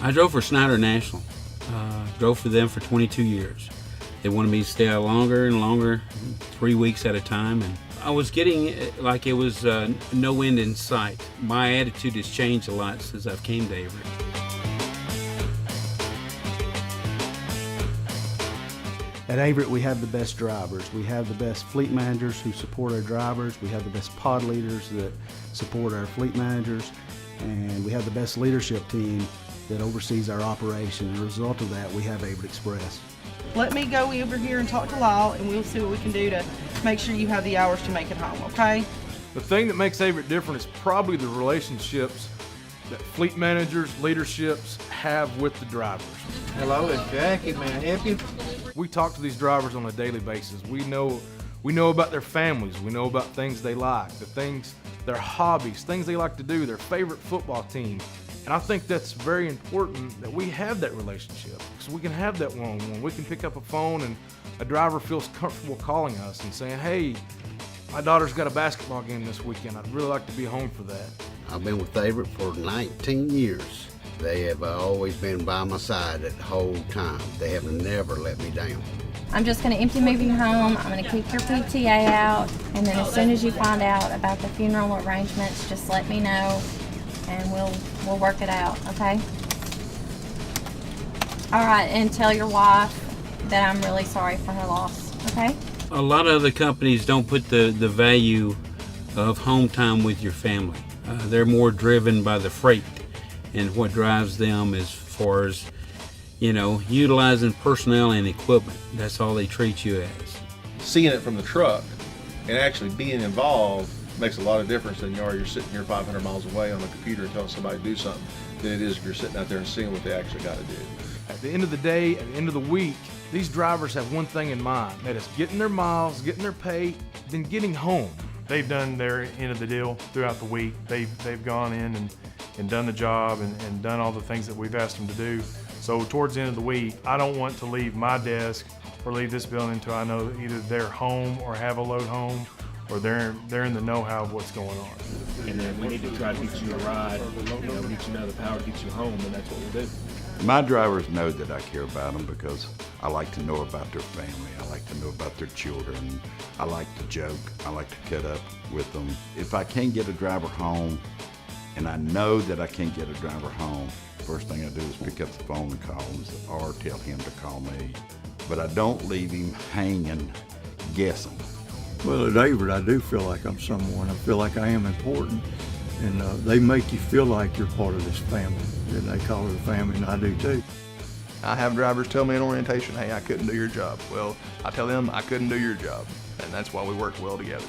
I drove for Snyder National. Drove for them for 22 years. They wanted me to stay out longer and longer, 3 weeks at a time, and I was getting like it was no end in sight. My attitude has changed a lot since I've came to Averitt. At Averitt, we have the best drivers. We have the best fleet managers who support our drivers. We have the best pod leaders that support our fleet managers. And we have the best leadership team that oversees our operation. As a result of that, we have Averitt Express. Let me go over here and talk to Lyle, and we'll see what we can do to make sure you have the hours to make it home, okay? The thing that makes Averitt different is probably the relationships that fleet managers, leaderships have with the drivers. Hello, it's Jackie. May I help you? We talk to these drivers on a daily basis. We know about their families. We know about things they like, their hobbies, things they like to do, their favorite football team. And I think that's very important that we have that relationship, because we can have that one-on-one. We can pick up a phone and a driver feels comfortable calling us and saying, hey, my daughter's got a basketball game this weekend. I'd really like to be home for that. I've been with Averitt for 19 years. They have always been by my side the whole time. They have never let me down. I'm just going to empty move you home. I'm going to keep your PTA out, and then as soon as you find out about the funeral arrangements, just let me know, and we'll work it out, okay? All right, and tell your wife that I'm really sorry for her loss, okay? A lot of other companies don't put the value of home time with your family. They're more driven by the freight and what drives them as far as, utilizing personnel and equipment. That's all they treat you as. Seeing it from the truck and actually being involved makes a lot of difference than you're sitting here 500 miles away on the computer and telling somebody to do something than it is if you're sitting out there and seeing what they actually got to do. At the end of the day, at the end of the week, these drivers have one thing in mind, that is getting their miles, getting their pay, then getting home. They've done their end of the deal throughout the week. They've gone in and done the job and done all the things that we've asked them to do. So towards the end of the week, I don't want to leave my desk or leave this building until I know either they're home or have a load home, or they're in the know-how of what's going on. And then we need to try to get you a ride, get you another power, get you home, and that's what we'll do. My drivers know that I care about them because I like to know about their family. I like to know about their children. I like to joke. I like to cut up with them. If I can't get a driver home, and I know that I can't get a driver home, first thing I do is pick up the phone and call him or tell him to call me. But I don't leave him hanging, guessing. Well, at Averitt, I do feel like I'm someone. I feel like I am important, and they make you feel like you're part of this family. And they call it a family, and I do too. I have drivers tell me in orientation, hey, I couldn't do your job. Well, I tell them I couldn't do your job, and that's why we work well together.